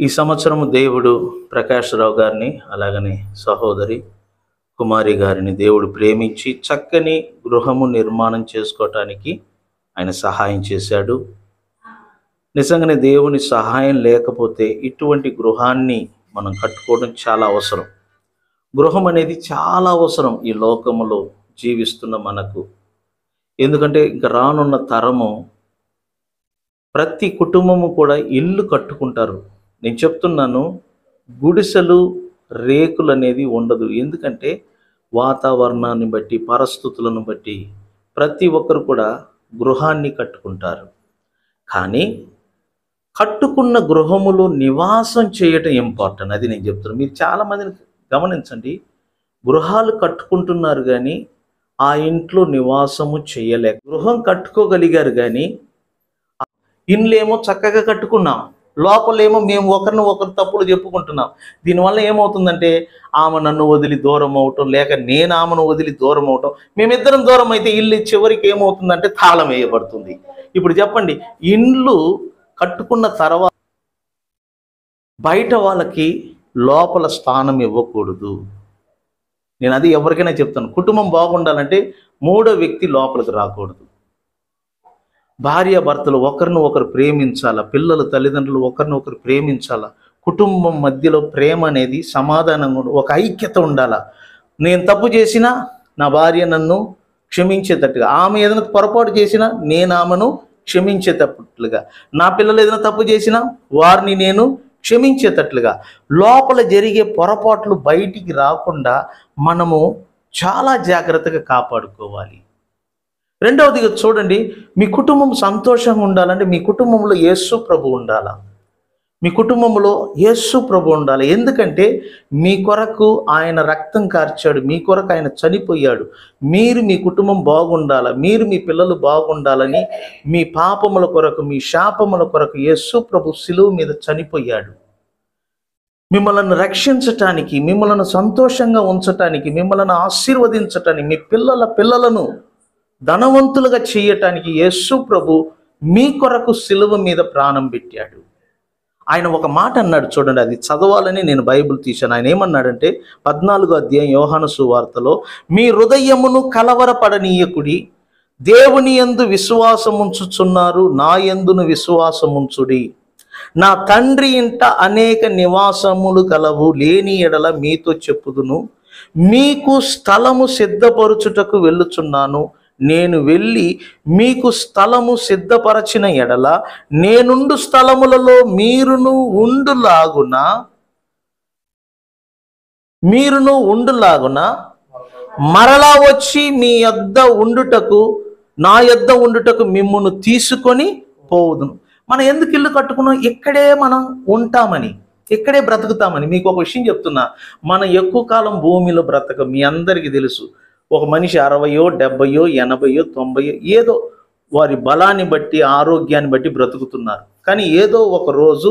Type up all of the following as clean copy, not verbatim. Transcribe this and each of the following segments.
ఈ సంవత్సరము దేవుడు ప్రకాష్ రావు గారిని అలాగనే సహోదరి కుమారి గారిని దేవుడు ప్రేమించి చక్కని గృహము నిర్మాణం చేసుకోవటానికి ఆయన సహాయం చేశాడు. నిజంగానే దేవుని సహాయం లేకపోతే ఇటువంటి గృహాన్ని మనం కట్టుకోవడం చాలా అవసరం. గృహం అనేది చాలా అవసరం ఈ లోకములో జీవిస్తున్న మనకు. ఎందుకంటే ఇంకా రానున్న తరము ప్రతి కుటుంబము కూడా ఇల్లు కట్టుకుంటారు. నేను చెప్తున్నాను, గుడిసెలు రేకులు అనేది ఉండదు. ఎందుకంటే వాతావరణాన్ని బట్టి పరిస్థితులను బట్టి ప్రతి ఒక్కరు కూడా గృహాన్ని కట్టుకుంటారు. కానీ కట్టుకున్న గృహములో నివాసం చేయటం ఇంపార్టెంట్. అది నేను చెప్తున్నాను. మీరు చాలామందిని గమనించండి, గృహాలు కట్టుకుంటున్నారు కానీ ఆ ఇంట్లో నివాసము చేయలేక, గృహం కట్టుకోగలిగారు కానీ ఇండ్లేమో చక్కగా కట్టుకున్నాం, లోపలేమో మేము ఒకరిని ఒకరు తప్పులు చెప్పుకుంటున్నాం. దీనివల్ల ఏమవుతుందంటే ఆమె నన్ను వదిలి దూరం అవటం, లేక నేను ఆమెను వదిలి దూరం అవటం, మేమిద్దరం దూరం అయితే ఇల్లు చివరికి ఏమవుతుందంటే తాళం వేయబడుతుంది. ఇప్పుడు చెప్పండి, ఇండ్లు కట్టుకున్న తర్వాత బయట వాళ్ళకి లోపల స్థానం ఇవ్వకూడదు. నేను అది ఎవరికైనా చెప్తాను. కుటుంబం బాగుండాలంటే మూడో వ్యక్తి లోపలికి రాకూడదు. భార్య భర్తలు ఒకరిని ఒకరు ప్రేమించాలా, పిల్లలు తల్లిదండ్రులు ఒకరిని ఒకరు ప్రేమించాలా, కుటుంబం మధ్యలో ప్రేమ అనేది సమాధానంగా ఒక ఐక్యత ఉండాలా. నేను తప్పు చేసినా నా భార్య నన్ను క్షమించేటట్టుగా, ఆమె ఏదైనా పొరపాటు చేసినా నేను ఆమెను క్షమించేటట్లుగా, నా పిల్లలు ఏదైనా తప్పు చేసినా వారిని నేను క్షమించేటట్లుగా, లోపల జరిగే పొరపాట్లు బయటికి రాకుండా మనము చాలా జాగ్రత్తగా కాపాడుకోవాలి. రెండవదిగా చూడండి, మీ కుటుంబం సంతోషంగా ఉండాలంటే మీ కుటుంబంలో యేసు ప్రభు ఉండాలా. మీ కుటుంబంలో యేసు ప్రభు ఉండాలి. ఎందుకంటే మీ కొరకు ఆయన రక్తం కార్చాడు, మీ కొరకు ఆయన చనిపోయాడు. మీరు మీ కుటుంబం బాగుండాలా, మీరు మీ పిల్లలు బాగుండాలని మీ పాపముల కొరకు, మీ శాపముల కొరకు యేసు ప్రభు శిలువ మీద చనిపోయాడు. మిమ్మల్ని రక్షించటానికి, మిమ్మల్ని సంతోషంగా ఉంచటానికి, మిమ్మల్ని ఆశీర్వదించటానికి, మీ పిల్లలను ధనవంతులుగా చేయటానికి యేసు ప్రభు మీ కొరకు శిలువ మీద ప్రాణం పెట్టాడు. ఆయన ఒక మాట అన్నాడు చూడండి, అది చదవాలని నేను బైబిల్ తీశాను. ఆయన ఏమన్నాడంటే 14వ అధ్యాయం యోహాను సువార్తలో, మీ హృదయమును కలవరపడనీయకుడి, దేవుని యందు విశ్వాసముంచుచున్నారు, నా యందును విశ్వాసముంచుడి. నా తండ్రి ఇంట అనేక నివాసములు కలవు, లేని ఎడల మీతో చెప్పుదును. మీకు స్థలము సిద్ధపరచుటకు వెళ్ళుచున్నాను. నేను వెళ్ళి మీకు స్థలము సిద్ధపరచిన ఎడల నేనుండు స్థలములలో మీరును ఉండులాగున మరలా వచ్చి మీ యొద్ద ఉండుటకు, నా యొద్ద ఉండుటకు మిమ్మును తీసుకొని పోవుదును. మనం ఎందుకు ఇల్లు కట్టుకున్నాం? ఇక్కడే మనం ఉంటామని, ఇక్కడే బ్రతుకుతామని. మీకు ఒక విషయం చెప్తున్నా, మనం ఎక్కువ కాలం భూమిలో బ్రతకం. మీ అందరికీ తెలుసు, ఒక మనిషి 60, 70, 80, 90 ఏదో వారి బలాన్ని బట్టి, ఆరోగ్యాన్ని బట్టి బ్రతుకుతున్నారు. కానీ ఏదో ఒక రోజు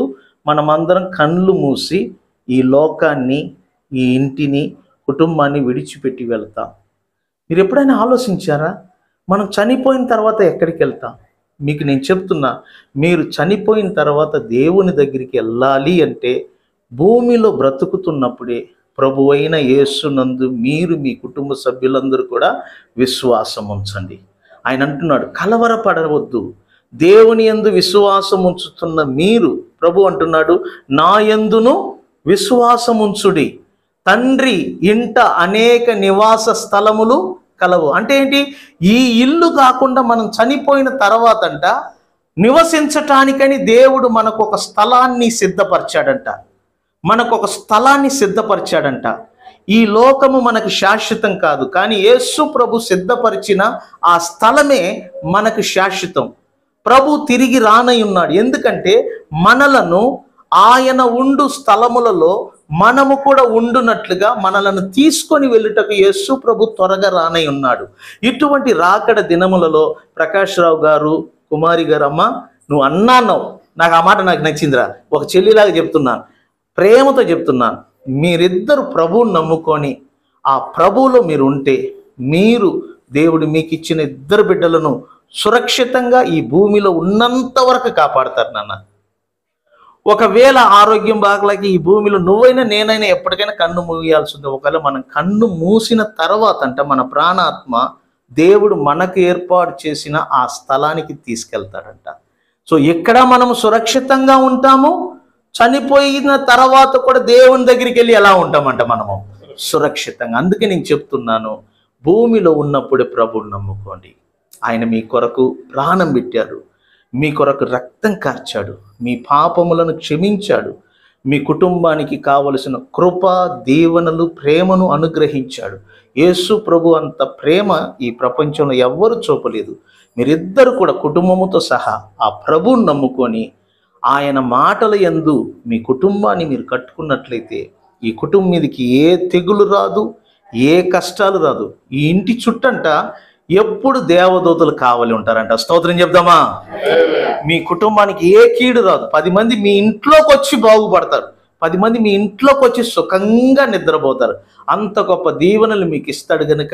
మనమందరం కళ్ళు మూసి ఈ లోకాన్ని, ఈ ఇంటిని, కుటుంబాన్ని విడిచిపెట్టి వెళ్తాం. మీరు ఎప్పుడైనా ఆలోచించారా? మనం చనిపోయిన తర్వాత ఎక్కడికి వెళ్తాం? మీకు నేను చెప్తున్నా, మీరు చనిపోయిన తర్వాత దేవుని దగ్గరికి వెళ్ళాలి అంటే భూమిలో బ్రతుకుతున్నప్పుడే ప్రభువైన యేసునందు మీరు, మీ కుటుంబ సభ్యులందరూ కూడా విశ్వాసం ఉంచండి. ఆయన అంటున్నాడు, కలవరపడవద్దు, దేవుని యందు విశ్వాసం ఉంచుతున్న మీరు, ప్రభు అంటున్నాడు, నా యందును విశ్వాసం ఉంచుడి. తండ్రి ఇంట అనేక నివాస స్థలములు కలవు. అంటే ఏంటి? ఈ ఇల్లు కాకుండా మనం చనిపోయిన తర్వాతంట నివసించటానికని దేవుడు మనకు ఒక స్థలాన్ని సిద్ధపరిచాడంట. ఈ లోకము మనకు శాశ్వతం కాదు, కానీ యేసు ప్రభు సిద్ధపరిచిన ఆ స్థలమే మనకు శాశ్వతం. ప్రభు తిరిగి రానై ఉన్నాడు. ఎందుకంటే మనలను ఆయన ఉండు స్థలములలో మనము కూడా ఉండునట్లుగా మనలను తీసుకొని వెళ్ళుటకు యేసు ప్రభు త్వరగా రానై ఉన్నాడు. ఇటువంటి రాకడ దినములలో ప్రకాష్ రావు గారు, కుమారి గారు, అమ్మ నువ్వు అన్నావు, నాకు ఆ మాట నాకు నచ్చిందిరా. ఒక చెల్లిలాగా చెప్తున్నాను, ప్రేమతో చెప్తున్నాను. మీరిద్దరు ప్రభువుని నమ్ముకొని ఆ ప్రభువులో మీరు ఉంటే, మీరు దేవుడు మీకు ఇచ్చిన ఇద్దరు బిడ్డలను సురక్షితంగా ఈ భూమిలో ఉన్నంత వరకు కాపాడతారు నాన్న. ఒకవేళ ఆరోగ్యం బాగలేక ఈ భూమిలో నువ్వైనా నేనైనా ఎప్పటికైనా కన్ను మూయాల్సింది. ఒకవేళ మనం కన్ను మూసిన తర్వాత మన ప్రాణాత్మ దేవుడు మనకు ఏర్పాటు చేసిన ఆ స్థలానికి తీసుకెళ్తాడంట. సో ఇక్కడ మనము సురక్షితంగా ఉంటాము, చనిపోయిన తర్వాత కూడా దేవుని దగ్గరికి వెళ్ళి ఎలా ఉంటామంట మనము సురక్షితంగా. అందుకే నేను చెప్తున్నాను, భూమిలో ఉన్నప్పుడే ప్రభువుని నమ్ముకోండి. ఆయన మీ కొరకు ప్రాణం పెట్టాడు, మీ కొరకు రక్తం కార్చాడు, మీ పాపములను క్షమించాడు, మీ కుటుంబానికి కావలసిన కృప, దీవెనలు, ప్రేమను అనుగ్రహించాడు. యేసు ప్రభు అంత ప్రేమ ఈ ప్రపంచంలో ఎవ్వరు చూపలేదు. మీరిద్దరు కూడా కుటుంబముతో సహా ఆ ప్రభువుని నమ్ముకొని ఆయన మాటల యందు మీ కుటుంబాన్ని మీరు కట్టుకున్నట్లయితే ఈ కుటుంబం మీదకి ఏ తెగులు రాదు, ఏ కష్టాలు రాదు. ఈ ఇంటి చుట్టంట ఎప్పుడు దేవదూతలు కావలి ఉంటారంట. స్తోత్రం చెప్దామా? మీ కుటుంబానికి ఏ కీడు రాదు. 10 మంది మీ ఇంట్లోకి వచ్చి బాగుపడతారు, 10 మంది మీ ఇంట్లోకి వచ్చి సుఖంగా నిద్రపోతారు. అంత గొప్ప దీవెనలు మీకు ఇస్తాడు గనుక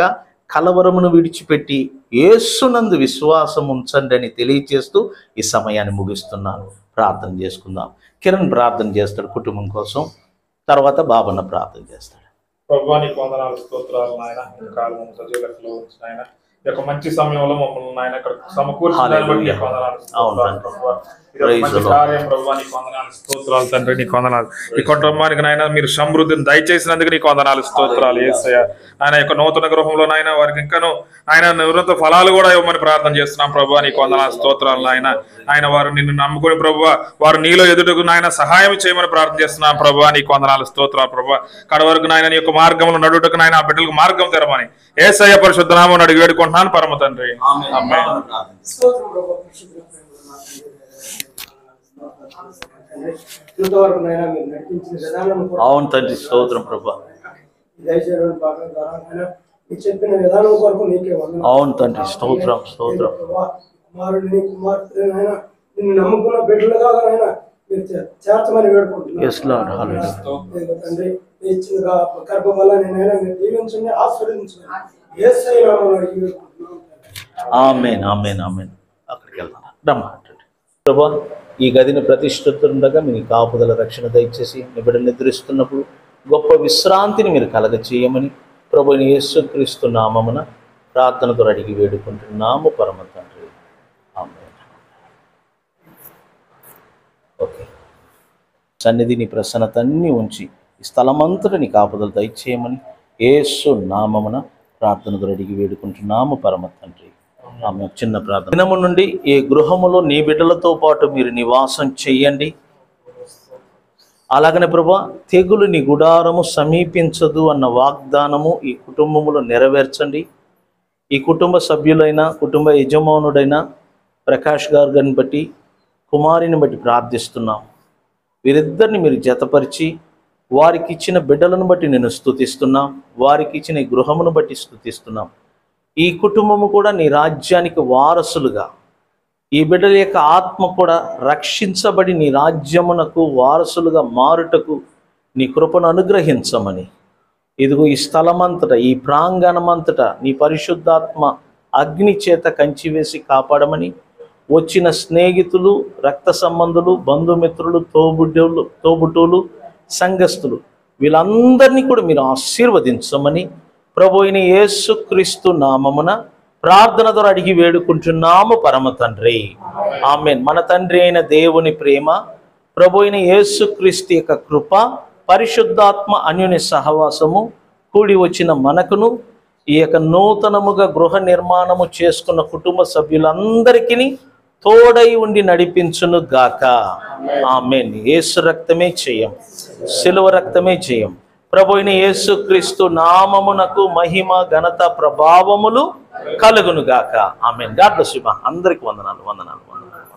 కలవరమును విడిచిపెట్టి యేసునందు విశ్వాసం ఉంచండి అని తెలియజేస్తూ ఈ సమయాన్ని ముగిస్తున్నాను. ప్రార్థన చేసుకుందాం. కిరణ్ ప్రార్థన చేస్తాడు కుటుంబం కోసం, తర్వాత బాబన్న ప్రార్థన చేస్తాడు. ప్రభువా నీకు వందనాలు, స్తోత్రాలు నాయన. కాలం సజీవులలో ఉంచి నాయన ఈ యొక్క మంచి సమయంలో మమ్మల్ని నాయన ఇక్కడ సమకూర్చుదాన్ని బట్టి నీకు వందనాలు, స్తోత్రాలు ప్రభువా. మంచి కార్యం ప్రభువా నీకు వందనాలు, స్తోత్రాలు తండ్రి, నీకు వందనాలు. ఈ కుటుంబానికి నాయన మీరు సమృద్ధిని దయచేసినందుకు నీకు వందనాలు, స్తోత్రాలు యేసయ్య. ఆయన యొక్క నూతన గృహంలో నాయన వారికి ఇంకాను ఆయన నివృత్త ఫలాలు కూడా ఇవ్వమని ప్రార్థన చేస్తున్నాం ప్రభువా. నీకు వందనాలు, స్తోత్రాలు నాయన. ఆయన వారు నిన్ను నమ్ముకుని ప్రభువా వారు నీలో ఎదుటకు నాయన సహాయం చేయమని ప్రార్థన చేస్తున్నాం ప్రభువా. నీకు వందనాలు, స్తోత్రాలు ప్రభువా. కడ వరకు నాయన నీ యొక్క మార్గంలో నడుటకు నాయన ఆ బిడ్డలకు మార్గం తెరమని యేసయ్య పరిశుద్ధ నామమున అడిగి వేడుకుంటున్నాను పరమ తండ్రి. ఆమేన్. అవును తండ్రి, స్తోత్రం ప్రభా. చెప్పిన విధానం కొరకు నీకే వందనాలు. అవును తండ్రి, స్తోత్రం స్తోత్రం. కుమారుడిని కుమార్తెనైనా నిన్ను నమ్ముకున్న బిడ్డలుగా మీరు చేర్చమని వేడుకుంటున్నాను తండ్రి. ఇచ్చిన గర్భం వల్ల నేనైనా మీరు దీవించండి, ఆశీర్వదించండి. యేసయ్య నామములో అడిగి వేడుకుంటున్నాను. ఆమేన్ ఆమేన్ ఆమేన్. అక్కడికి వెళ్తాను రమ్మా ప్రభా. ఈ గదిని ప్రతిష్ఠిస్తుండగా మీ కాపుదల రక్షణ దయచేసి మీ బిడ్డలు నిద్రిస్తున్నప్పుడు గొప్ప విశ్రాంతిని మీరు కలగ చేయమని ప్రభుని యేసుక్రీస్తు నామమున ప్రార్థనతో అడిగి వేడుకుంటున్నాము పరమ తండ్రి. ఆమేన్. ఓకే, సన్నిధిని ప్రసన్నత అన్నీ ఉంచి ఈ స్థలమంతటా నీ కాపుదలు దయచేయమని యేసు నామమున ప్రార్థనతో అడిగి వేడుకుంటున్నాము పరమ తండ్రి. ఆమె చిన్న ప్రార్థన. దినము నుండి ఈ గృహములో నీ బిడ్డలతో పాటు మీరు నివాసం చెయ్యండి. అలాగనే ప్రభా, తెగులు నీ గుడారము సమీపించదు అన్న వాగ్దానము ఈ కుటుంబములో నెరవేర్చండి. ఈ కుటుంబ సభ్యులైన కుటుంబ యజమానుడైన ప్రకాష్ గారిని బట్టి కుమారిని బట్టి ప్రార్థిస్తున్నాం. వీరిద్దరిని మీరు జతపరిచి వారికి ఇచ్చిన బిడ్డలను బట్టి నేను స్తుతిస్తున్నాం, వారికి ఇచ్చిన ఈ గృహమును బట్టి స్తుతిస్తున్నాం. ఈ కుటుంబము కూడా నీ రాజ్యానికి వారసులుగా, ఈ బిడ్డల యొక్క ఆత్మ కూడా రక్షించబడి నీ రాజ్యమునకు వారసులుగా మారుటకు నీ కృపను అనుగ్రహించమని, ఇదిగో ఈ స్థలమంతటా ఈ ప్రాంగణమంతటా నీ పరిశుద్ధాత్మ అగ్ని చేత కంచివేసి కాపాడమని, వచ్చిన స్నేహితులు, రక్త సంబంధులు, బంధుమిత్రులు, తోబుట్టువులు, సంఘస్థులు వీళ్ళందరినీ కూడా మీరు ఆశీర్వదించమని ప్రభు అయిన యేసుక్రీస్తు నామమున ప్రార్థన ద్వారా అడిగి వేడుకుంటున్నాము పరమ తండ్రి. ఆమేన్. మన తండ్రి అయిన దేవుని ప్రేమ, ప్రభు అయిన యేసుక్రీస్తు యొక్క కృప, పరిశుద్ధాత్మ అన్యోన్య సహవాసము కూడి వచ్చిన మనకును ఈ యొక్క నూతనముగా గృహ నిర్మాణము చేసుకున్న కుటుంబ సభ్యులందరికీ తోడై ఉండి నడిపించును గాక. ఆమేన్. యేసు రక్తమే జయం, శిలువ రక్తమే జయం. ప్రభు అయిన యేసుక్రీస్తు నామమునకు మహిమ, ఘనత, ప్రభావములు కలుగును గాక. ఆమేన్. God bless you. అందరికి వందనాలు వందనాలు వందనాలు.